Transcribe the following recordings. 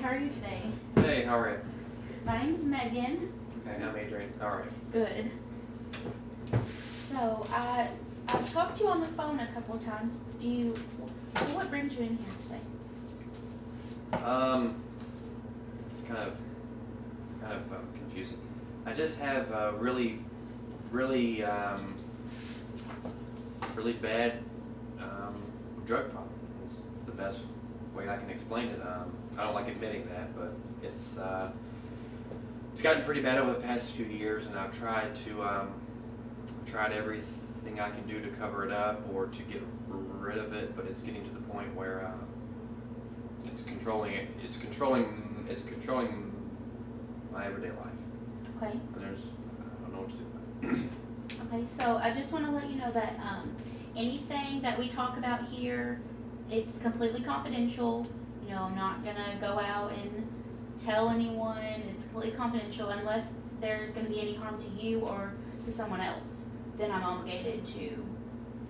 how are you today? Hey, how are you? My name's Megan. Okay, I'm Adrian. All right. Good. So I've talked to you on the phone a couple of times. So what brings you in here today? It's kind of confusing. I just have a really bad drug problem. It's the best way I can explain it. I don't like admitting that, but it's gotten pretty bad over the past few years, and I've tried everything I can do to cover it up or to get rid of it, but it's getting to the point where it's controlling my everyday life. Okay. And I don't know what to do about it. Okay, so I just want to let you know that anything that we talk about here, it's completely confidential. I'm not going to go out and tell anyone. It's completely confidential unless there's going to be any harm to you or to someone else. Then I'm obligated to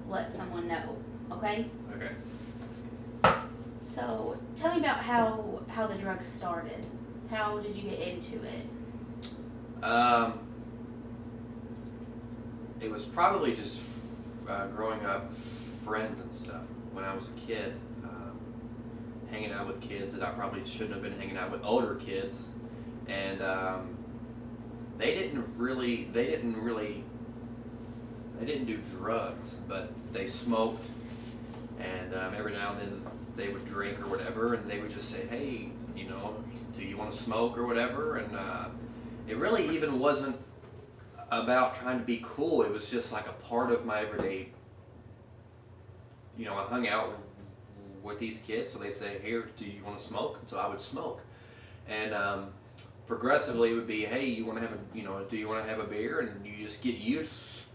let someone know, okay? Okay. So tell me about how the drugs started. How did you get into it? It was probably just growing up, friends and stuff. When I was a kid, hanging out with kids that I probably shouldn't have been hanging out with, older kids, and they didn't do drugs, but they smoked, and every now and then they would drink or whatever, and they would just say, hey, do you want to smoke or whatever, and it really even wasn't about trying to be cool. It was just like a part of my everyday. I hung out with these kids, so they'd say, "Here, do you want to smoke?" And so I would smoke, and progressively it would be, "Hey, you want to have do you want to have a beer?" And you just get used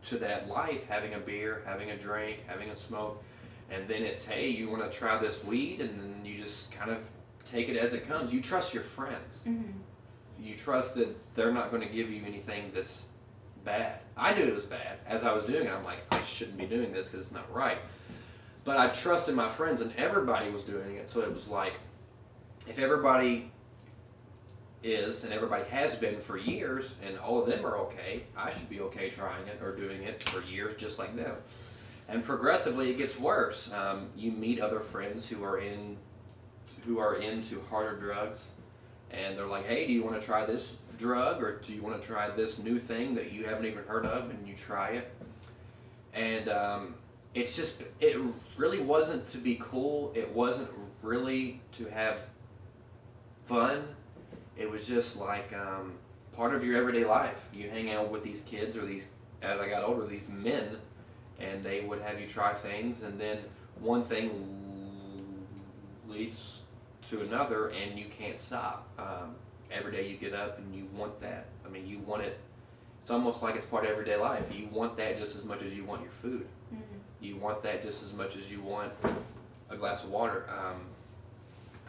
to that life, having a beer, having a drink, having a smoke, and then it's, "Hey, you want to try this weed?" And then you just kind of take it as it comes. You trust your friends. Mm-hmm. You trust that they're not going to give you anything that's bad. I knew it was bad. As I was doing it, I'm like, I shouldn't be doing this because it's not right. But I trusted my friends, and everybody was doing it, so it was like, if everybody is, and everybody has been for years, and all of them are okay, I should be okay trying it or doing it for years just like them. And progressively it gets worse. You meet other friends who are into harder drugs, and they're like, hey, do you want to try this drug, or do you want to try this new thing that you haven't even heard of, and you try it. And it really wasn't to be cool. It wasn't really to have fun. It was just like part of your everyday life. You hang out with these kids, or as I got older, these men, and they would have you try things, and then one thing leads to another, and you can't stop. Every day you get up and you want that. I mean, you want it. It's almost like it's part of everyday life. You want that just as much as you want your food. Mm-hmm. You want that just as much as you want a glass of water.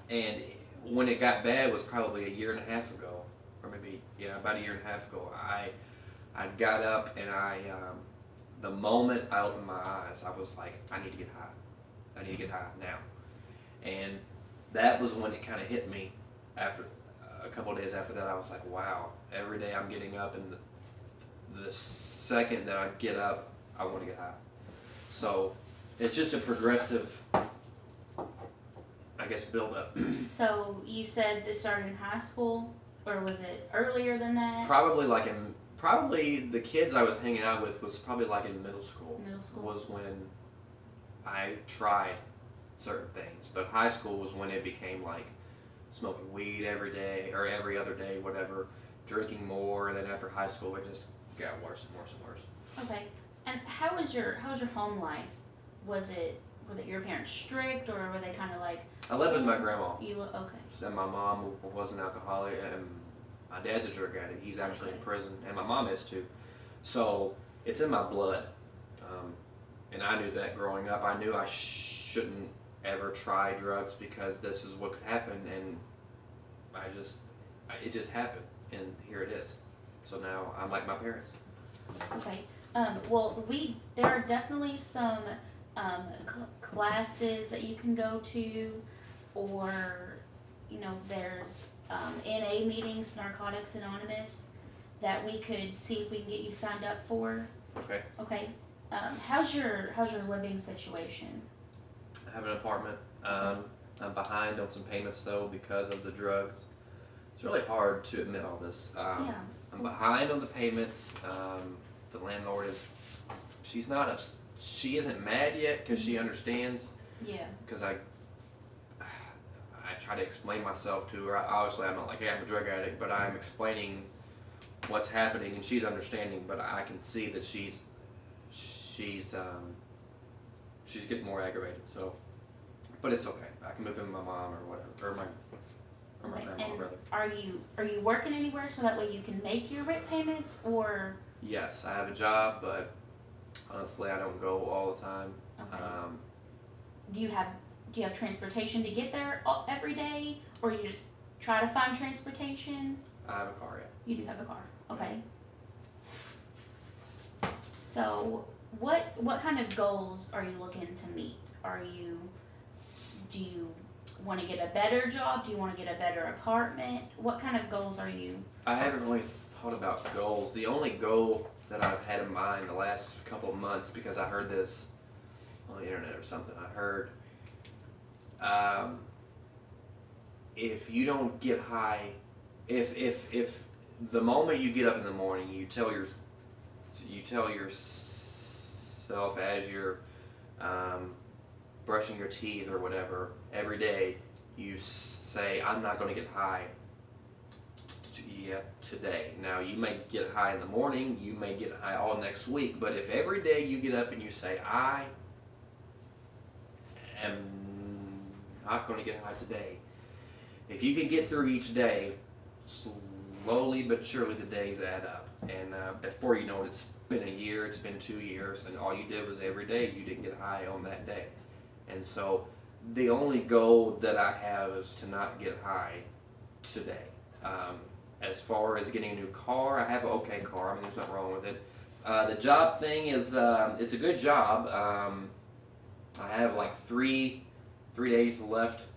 And when it got bad was probably a year and a half ago, or maybe, about a year and a half ago. I got up, and the moment I opened my eyes, I was like, I need to get high. I need to get high now. And that was when it kind of hit me. After a couple of days after that, I was like, wow, every day I'm getting up, and the second that I get up, I want to get high. So it's just a progressive, I guess, build up. So you said this started in high school, or was it earlier than that? Probably the kids I was hanging out with was probably like in middle school. Middle school was when I tried certain things, but high school was when it became like smoking weed every day or every other day, whatever, drinking more, and then after high school it just got worse and worse and worse. Okay. And how was your home life? Were your parents strict, or were they kind of like? I lived with my grandma. Okay. So my mom was an alcoholic, and my dad's a drug addict. He's actually in prison, and my mom is too. So it's in my blood, and I knew that growing up. I knew I shouldn't ever try drugs because this is what could happen, and it just happened, and here it is. So now I'm like my parents. Okay. Well, there are definitely some classes that you can go to, or there's NA meetings, Narcotics Anonymous, that we could see if we can get you signed up for. Okay. Okay. How's your living situation? I have an apartment. I'm behind on some payments though because of the drugs. It's really hard to admit all this. Yeah. I'm behind on the payments. The landlord she isn't mad yet because she understands. Yeah. Because I try to explain myself to her. Obviously, I'm not like, hey, I'm a drug addict, but I'm explaining what's happening, and she's understanding. But I can see that she's getting more aggravated. So, but it's okay. I can move in with my mom or whatever, or my Okay. grandma, And brother. are you working anywhere so that way you can make your rent payments, or? Yes, I have a job, but honestly, I don't go all the time. Okay. Do you have transportation to get there every day, or you just try to find transportation? I have a car, yeah. You do have a car. Okay. So, what kind of goals are you looking to meet? Do you want to get a better job? Do you want to get a better apartment? What kind of goals are you? I haven't really thought about goals. The only goal that I've had in mind the last couple of months, because I heard this on the internet or something, I heard if you don't get high, if the moment you get up in the morning, you tell yourself as you're brushing your teeth or whatever every day, you say, I'm not going to get high yet today. Now, you may get high in the morning, you may get high all next week, but if every day you get up and you say, I am not going to get high today, if you can get through each day, slowly but surely the days add up. And before you know it, it's been a year, it's been 2 years, and all you did was every day you didn't get high on that day. And so the only goal that I have is to not get high today. As far as getting a new car, I have an okay car. I mean, there's nothing wrong with it. The job thing is, it's a good job. I have like three days left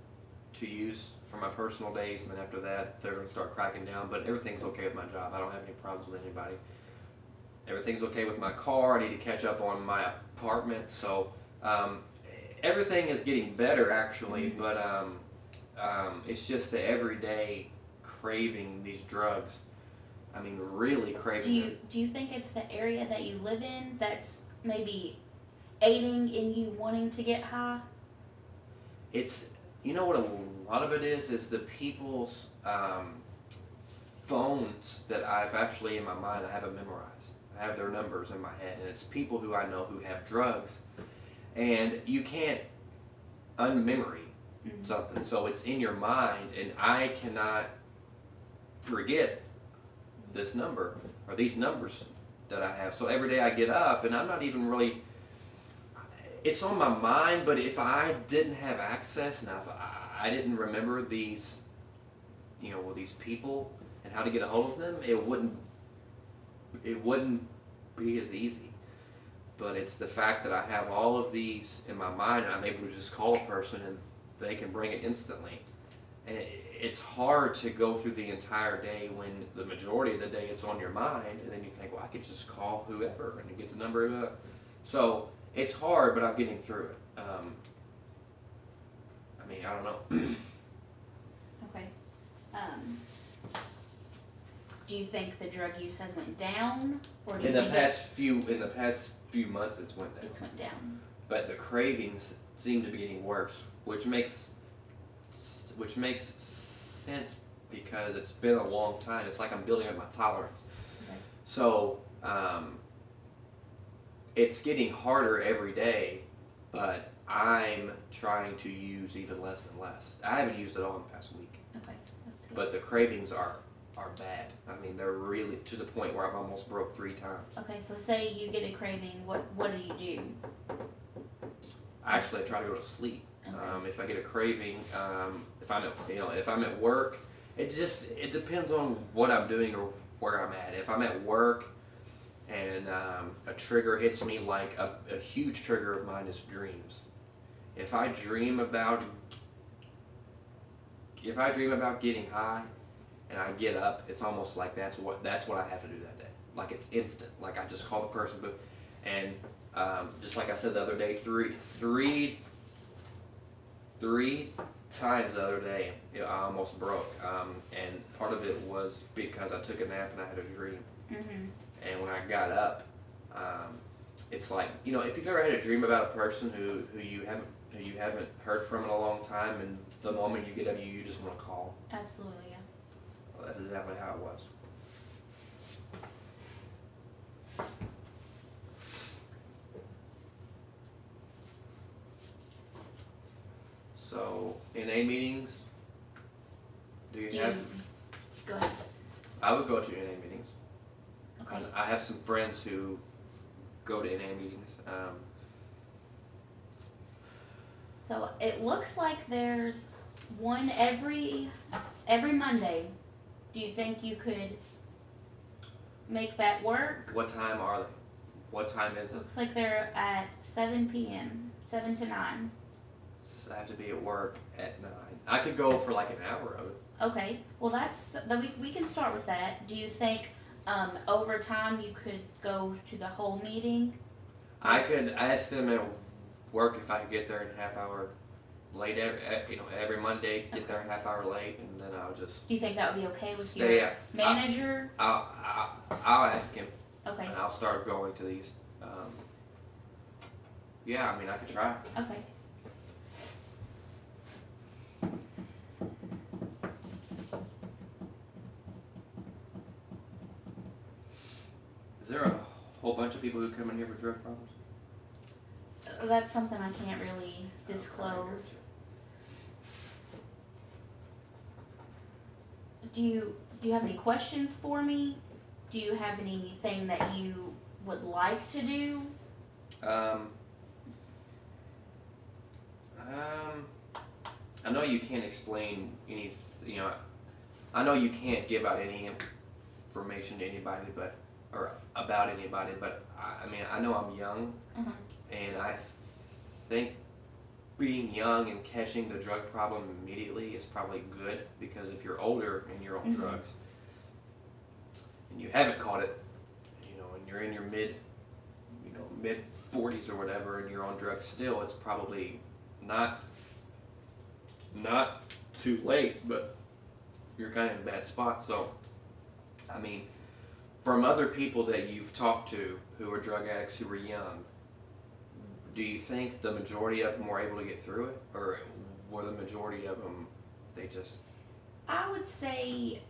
to use for my personal days, and then after that, they're going to start cracking down. But everything's okay with my job. I don't have any problems with anybody. Everything's okay with my car. I need to catch up on my apartment. So everything is getting better, actually. But it's just the everyday craving these drugs. I mean, really craving them. Do you think it's the area that you live in that's maybe aiding in you wanting to get high? It's, you know what a lot of it is the people's phones that I've actually in my mind, I have them memorized. I have their numbers in my head, and it's people who I know who have drugs, and you can't unmemory something, so it's in your mind, and I cannot forget this number or these numbers that I have. So every day I get up, and I'm not even really, it's on my mind, but if I didn't have access and if I didn't remember these, these people and how to get a hold of them, it wouldn't be as easy. But it's the fact that I have all of these in my mind, and I'm able to just call a person and they can bring it instantly. And it's hard to go through the entire day when the majority of the day it's on your mind, and then you think, well, I could just call whoever and get the number. So it's hard, but I'm getting through it. I mean, I don't know. Okay. Do you think the drug use has went down, or do you In the think past few months, it's went down. it's went down? But the cravings seem to be getting worse, which makes sense because it's been a long time. It's like I'm building up my tolerance. Okay. So it's getting harder every day, but I'm trying to use even less and less. I haven't used it all in the past week. Okay, that's good. But the cravings are bad. I mean, they're really to the point where I've almost broke 3 times. Okay, so say you get a craving, what do you do? Actually, I try to go to sleep. Okay. If I get a craving, if I'm at work, it depends on what I'm doing or where I'm at. If I'm at work and a trigger hits me, like a huge trigger of mine is dreams. If I dream about if I dream about getting high, and I get up, it's almost like that's what I have to do that day. Like it's instant. Like I just call the person, and just like I said the other day, three times the other day, I almost broke. And part of it was because I took a nap and I had a dream. Mm-hmm. And when I got up, it's like, if you've ever had a dream about a person who you haven't heard from in a long time, and the moment you get up, you just want to call. Absolutely, yeah. Well, that's exactly how it was. So, NA meetings, do you have? Go ahead. I would go to NA meetings. Okay. I have some friends who go to NA meetings. So it looks like there's one every Monday. Do you think you could make that work? What time are they? What time is it? Looks like they're at 7 p.m., 7 to 9. So I have to be at work at 9. I could go for like an hour of it. Okay, well we can start with that. Do you think over time you could go to the whole meeting? I could ask them at work if I could get there a half hour late every Monday, get there a half hour late, and then I'll just Do you think that would be okay with stay your manager? I'll ask him, Okay, and I'll start going to these. Yeah, I mean, I could try. okay. Is there a whole bunch of people who come in here for drug problems? That's something I can't really disclose. Do you have any questions for me? Do you have anything that you would like to do? I know you can't explain any, I know you can't give out any information to anybody, or about anybody, but I mean, I know I'm young, Uh-huh. and I think being young and catching the drug problem immediately is probably good, because if you're older and you're on drugs, and you haven't caught it, and you're in your mid 40s or whatever, and you're on drugs still, it's probably not too late, but you're kind of in a bad spot. So, I mean, from other people that you've talked to who are drug addicts who were young, do you think the majority of them were able to get through it, or were the majority of them, they just... I would say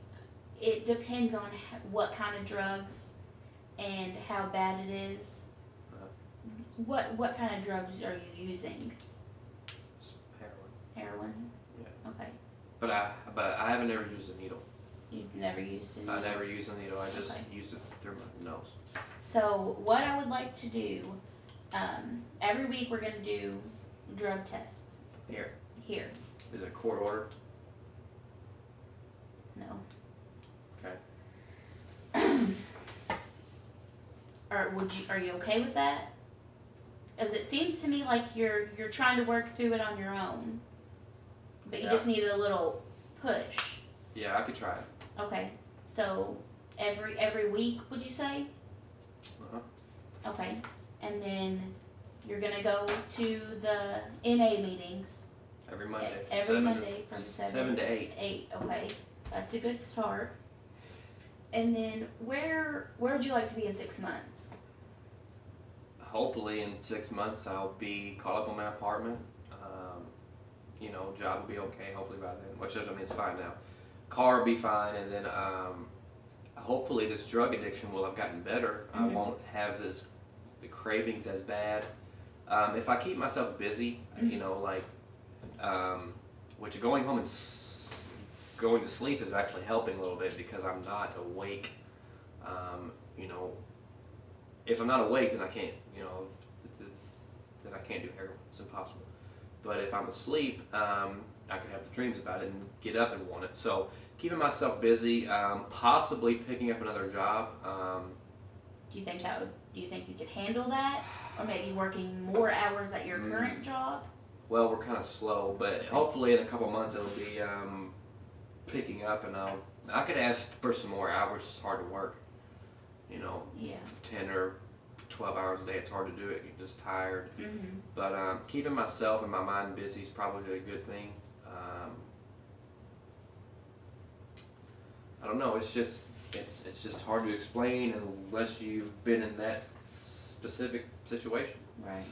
it depends on what kind of drugs and how bad it is. What kind of drugs are you using? Heroin. Heroin? Yeah. Okay. But I haven't ever used a needle. You've never used it? I never used a needle. I just used it through my nose. So what I would like to do, every week we're going to do drug tests. Here. Is it court order? No. Okay. Or are you okay with that? As it seems to me like you're trying to work through it on your own, but you just needed a little push. Yeah, I could try it. Okay, so every week, would you say? Uh-huh. Okay, and then you're gonna go to the NA meetings Every Monday. every Monday from 7 to 8. 8. Okay, that's a good start. And then where would you like to be in 6 months? Hopefully in 6 months I'll be caught up on my apartment. Job will be okay. Hopefully by then, which I mean it's fine now. Car will be fine, and then hopefully this drug addiction will have gotten better. I won't have the cravings as bad. If I keep myself busy, which going home and going to sleep is actually helping a little bit, because I'm not awake. If I'm not awake, then I can't, then I can't do heroin. It's impossible. But if I'm asleep, I can have the dreams about it and get up and want it. So keeping myself busy, possibly picking up another job. Do you think you could handle that, or maybe working more hours at your current job? well, we're kind of slow, but hopefully in a couple months it'll be picking up, and I could ask for some more hours. It's hard to work, you know, Yeah. 10 or 12 hours a day. It's hard to do it. You're just tired. Mhm. But keeping myself and my mind busy is probably a good thing. I don't know. It's just hard to explain unless you've been in that specific situation. Right.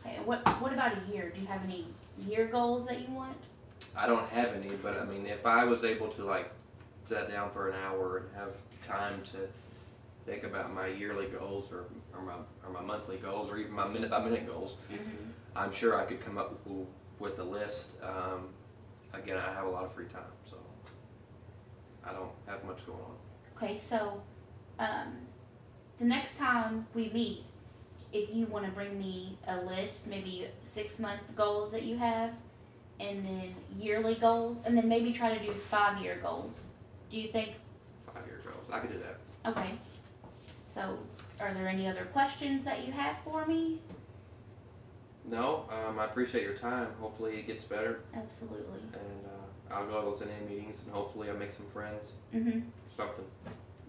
Okay. What about a year? Do you have any year goals that you want? I don't have any, but I mean, if I was able to like sit down for an hour and have time to think about my yearly goals or my monthly goals or even my minute by minute goals, Mhm. I'm sure I could come up with a list. Again, I have a lot of free time, so I don't have much going on. Okay. So, the next time we meet, if you want to bring me a list, maybe 6-month goals that you have, and then yearly goals, and then maybe try to do 5-year goals. Do you think? 5-year goals. I could do that. Okay. So, are there any other questions that you have for me? No, I appreciate your time. Hopefully it gets better, Absolutely. and I'll go to those NA meetings, and hopefully I'll make some friends. Mhm. Something.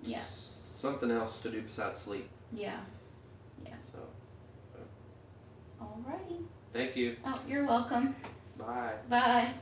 Yeah. Something else to do besides sleep. Yeah. So, Alrighty. thank you. Oh, you're welcome. Bye. Bye.